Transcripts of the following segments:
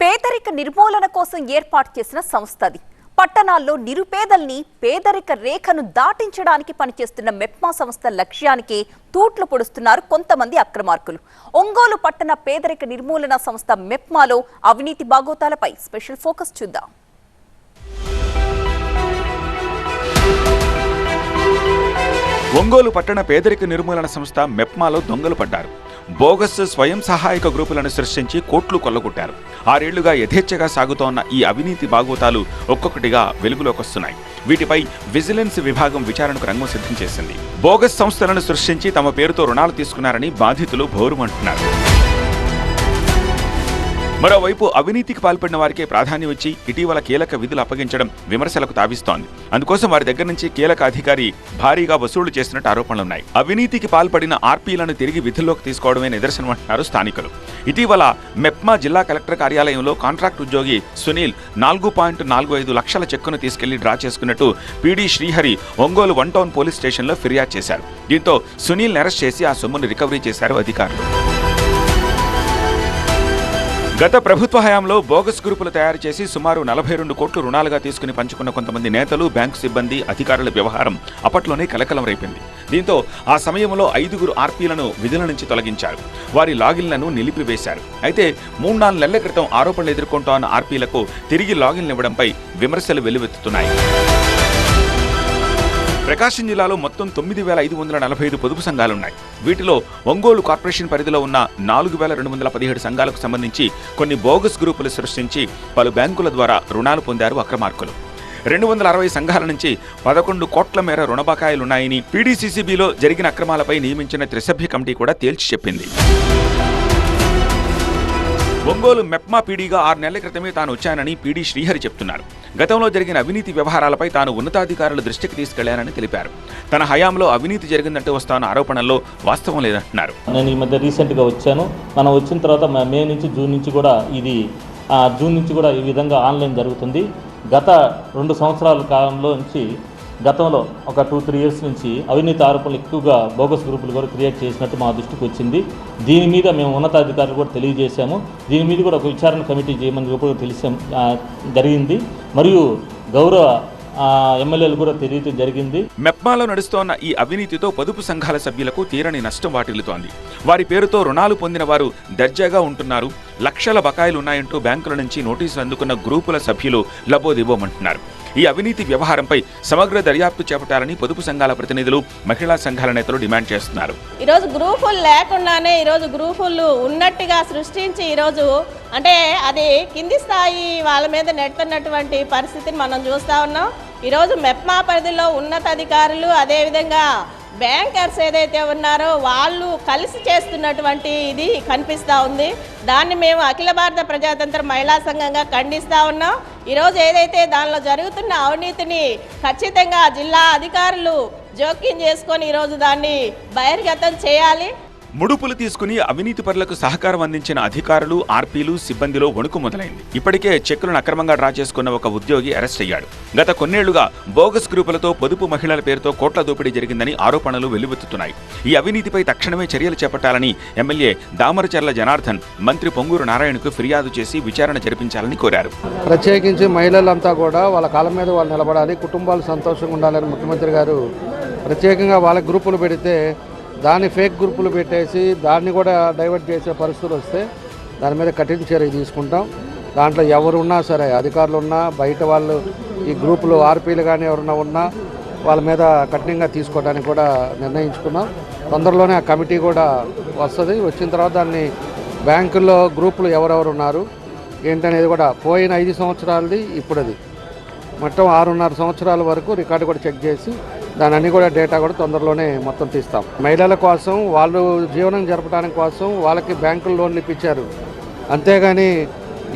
పేదరిక నిర్మూలన కోసం ఏర్పాటు చేసిన సంస్థది. పట్టణాల్లో నిరుపేదల్ని పేదరిక రేఖను దాటించడానికి పనిచేస్తున్న మెప్మా సంస్థ లక్ష్యానికి తూట్లు పొడుస్తున్నారు కొంతమంది అక్రమార్కులు. ఒంగోలు పట్టణ పేదరిక నిర్మూలన సంస్థ మెప్మాలో అవినీతి బాగోతాలపై స్పెషల్ ఫోకస్ చూద్దాం. ఒంగోలు పట్టణ పేదరిక నిర్మూలన సంస్థ మెప్మాలో దొంగలు పడ్డారు. బోగస్ స్వయం సహాయక గ్రూపులను సృష్టించి కోట్లు కొల్లగొట్టారు. 6 ఏళ్లుగా యథేచ్ఛగా సాగుతోన్న ఈ అవినీతి బాగోతాలు ఒక్కొక్కటిగా వెలుగులోకొస్తున్నాయి. వీటిపై విజిలెన్స్ విభాగం విచారణకు రంగం సిద్ధం చేసింది. బోగస్ సంస్థలను సృష్టించి తమ పేరుతో రుణాలు తీసుకున్నారని బాధితులు భోరుమంటున్నారు. మరోవైపు అవినీతికి పాల్పడిన వారికే ప్రాధాన్యం ఇచ్చి ఇటీవల కీలక విధులు అప్పగించడం విమర్శలకు తావిస్తోంది. అందుకోసం వారి దగ్గర నుంచి కీలక అధికారి భారీగా వసూళ్లు చేసినట్టు ఆరోపణలున్నాయి. అవినీతికి పాల్పడిన ఆర్పీలను తిరిగి విధుల్లోకి తీసుకోవడమే నిదర్శనమంటున్నారు స్థానికులు. ఇటీవల మెప్మా జిల్లా కలెక్టర్ కార్యాలయంలో కాంట్రాక్ట్ ఉద్యోగి సునీల్ 4.45 లక్షల చెక్కును తీసుకెళ్లి డ్రా చేసుకున్నట్టు PD Srihari Ongole 1 town police స్టేషన్లో ఫిర్యాదు చేశారు. దీంతో సునీల్ని అరెస్ట్ చేసి ఆ సొమ్మును రికవరీ చేశారు అధికారులు. గత ప్రభుత్వ హయాంలో బోగస్ గ్రూపులు తయారు చేసి సుమారు 42 కోట్లు రుణాలుగా తీసుకుని పంచుకున్న కొంతమంది నేతలు, బ్యాంకు సిబ్బంది, అధికారుల వ్యవహారం అప్పట్లోనే కలకలం రేపింది. దీంతో ఆ సమయంలో 5 ఆర్పీలను విధుల నుంచి తొలగించారు. వారి లాగిన్లను నిలిపివేశారు. అయితే 3-4 నెలల క్రితం ఆరోపణలు ఎదుర్కొంటోన్న ఆర్పీలకు తిరిగి లాగిన్లు ఇవ్వడంపై విమర్శలు వెల్లువెత్తుతున్నాయి. ప్రకాశం జిల్లాలో మొత్తం 9,545 పొదుపు సంఘాలున్నాయి. వీటిలో ఒంగోలు కార్పొరేషన్ పరిధిలో ఉన్న 4,217 సంఘాలకు సంబంధించి కొన్ని బోగస్ గ్రూపులు సృష్టించి పలు బ్యాంకుల ద్వారా రుణాలు పొందారు అక్రమార్కులు. 260 సంఘాల నుంచి 11 కోట్ల మేర రుణ బకాయిలున్నాయని పీడీసీసీబీలో జరిగిన అక్రమాలపై నియమించిన త్రిసభ్య కమిటీ కూడా తేల్చి చెప్పింది. ఒంగోలు మెప్మా పీడీగా 6 నెలల క్రితమే తాను వచ్చానని పీడీ శ్రీహరి చెప్తున్నారు. గతంలో జరిగిన అవినీతి వ్యవహారాలపై తాను ఉన్నతాధికారుల దృష్టికి తీసుకెళ్లానని తెలిపారు. తన హయాంలో అవినీతి జరిగిందంటూ వస్తున్న ఆరోపణల్లో వాస్తవం లేదంటున్నారు. నేను ఈ మధ్య రీసెంట్గా వచ్చాను. మనం వచ్చిన తర్వాత మే నుంచి జూన్ నుంచి కూడా ఈ విధంగా ఆన్లైన్ జరుగుతుంది. గత 2 సంవత్సరాల కాలంలో నుంచి గతంలో ఒక 2-3 ఇయర్స్ నుంచి అవినీతి ఆరోపణలు ఎక్కువగా బోగస్ గ్రూపులు కూడా క్రియేట్ చేసినట్టు మా దృష్టికి వచ్చింది. దీని మీద మేము ఉన్నతాధికారులు కూడా తెలియజేశాము. దీని మీద కూడా ఒక విచారణ కమిటీ చేయమని కూడా జరిగింది. మరియు గౌరవ ఎమ్మెల్యేలు కూడా తెలియటం జరిగింది. మెప్మాలో నడుస్తోన్న ఈ అవినీతితో పొదుపు సంఘాల సభ్యులకు తీరని నష్టం వాటిల్లుతోంది. వారి పేరుతో రుణాలు పొందిన వారు దర్జాగా ఉంటున్నారు. లక్షల బకాయిలున్నాయంటూ బ్యాంకుల నుంచి నోటీసులు అందుకున్న గ్రూపుల సభ్యులు లబోదిబోమంటున్నారు. ఈ అవినీతి వ్యవహారంపై సమగ్ర దర్యాప్తు చేపట్టాలని పొదుపు సంఘాల ప్రతినిధులు, మహిళా సంఘాల నేతలు డిమాండ్ చేస్తున్నారు. ఈరోజు గ్రూపులు లేకుండానే ఈరోజు గ్రూపులు ఉన్నట్టుగా సృష్టించి ఈరోజు అంటే అది కింది స్థాయి వాళ్ళ మీద నెడుతున్నటువంటి పరిస్థితిని మనం చూస్తూ ఉన్నాం. ఈరోజు మెప్మా పరిధిలో ఉన్నతాధికారులు అదేవిధంగా బ్యాంకర్స్ ఏదైతే ఉన్నారో వాళ్ళు కలిసి చేస్తున్నటువంటి ఇది కనిపిస్తూ ఉంది. దాన్ని మేము అఖిల భారత ప్రజాతంత్ర మహిళా సంఘంగా ఖండిస్తూ ఉన్నాం. ఈరోజు ఏదైతే దానిలో జరుగుతున్న అవినీతిని ఖచ్చితంగా జిల్లా అధికారులు జోక్యం చేసుకొని ఈరోజు దాన్ని బహిర్గతం చేయాలి. ముడుపులు తీసుకుని అవినీతి పరులకు సహకారం అందించిన అధికారులు, ఆర్పీలు, సిబ్బందిలో వణుకు మొదలైంది. ఇప్పటికే చెక్కులను అక్రమంగా డ్రా చేసుకున్న ఒక ఉద్యోగి అరెస్ట్ అయ్యాడు. గత కొన్నేళ్లుగా బోగస్ గ్రూపులతో పొదుపు మహిళల పేరుతో కోట్ల దోపిడీ జరిగిందని ఆరోపణలు వెల్లువెత్తుతున్నాయి. ఈ అవినీతిపై తక్షణమే చర్యలు చేపట్టాలని ఎమ్మెల్యే దామరచర్ల జనార్దన్ మంత్రి పొంగూరు నారాయణకు ఫిర్యాదు చేసి విచారణ జరిపించాలని కోరారు. ప్రత్యేకించి మహిళలంతా కూడా వాళ్ళ కాళ్ళ మీద వాళ్ళు నిలబడాలి, కుటుంబాలు సంతోషంగా ఉండాలని ముఖ్యమంత్రి గారు ప్రత్యేకంగా వాళ్ళ గ్రూపులు పెడితే దాన్ని ఫేక్ గ్రూపులు పెట్టేసి దాన్ని కూడా డైవర్ట్ చేసే పరిస్థితులు వస్తే దాని మీద కఠిన చర్య తీసుకుంటాం. దాంట్లో ఎవరు ఉన్నా సరే, అధికారులు ఉన్నా, బయట వాళ్ళు ఈ గ్రూపులు ఆర్పీలు కానీ ఎవరున్నా ఉన్నా వాళ్ళ మీద కఠినంగా తీసుకోవడానికి కూడా నిర్ణయించుకున్నాం. తొందరలోనే ఆ కమిటీ కూడా వస్తుంది. వచ్చిన తర్వాత దాన్ని బ్యాంకుల్లో గ్రూపులు ఎవరెవరు ఉన్నారు ఏంటనేది కూడా పోయిన 5 సంవత్సరాలది ఇప్పుడుది మొత్తం 6.5 సంవత్సరాల వరకు రికార్డు కూడా చెక్ చేసి దాని అన్ని కూడా డేటా కూడా తొందరలోనే మొత్తం తీస్తాం. మహిళల కోసం వాళ్ళు జీవనం జరపడానికి కోసం వాళ్ళకి బ్యాంకులు లోన్లు ఇప్పించారు. అంతేగాని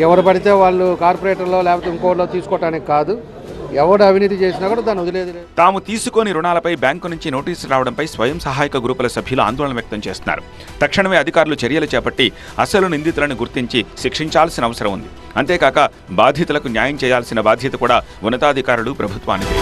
ఎవరు పడితే వాళ్ళు కార్పొరేటర్లో లేకపోతే ఇంకోలో తీసుకోవడానికి కాదు. ఎవడు అవినీతి చేసినా కూడా దాన్ని వదిలేదు. తాము తీసుకొని రుణాలపై బ్యాంకు నుంచి నోటీసులు రావడంపై స్వయం సహాయక గ్రూపుల సభ్యులు ఆందోళన వ్యక్తం చేస్తున్నారు. తక్షణమే అధికారులు చర్యలు చేపట్టి అసలు నిందితులను గుర్తించి శిక్షించాల్సిన అవసరం ఉంది. అంతేకాక బాధితులకు న్యాయం చేయాల్సిన బాధ్యత కూడా ఉన్నతాధికారులు, ప్రభుత్వానికి.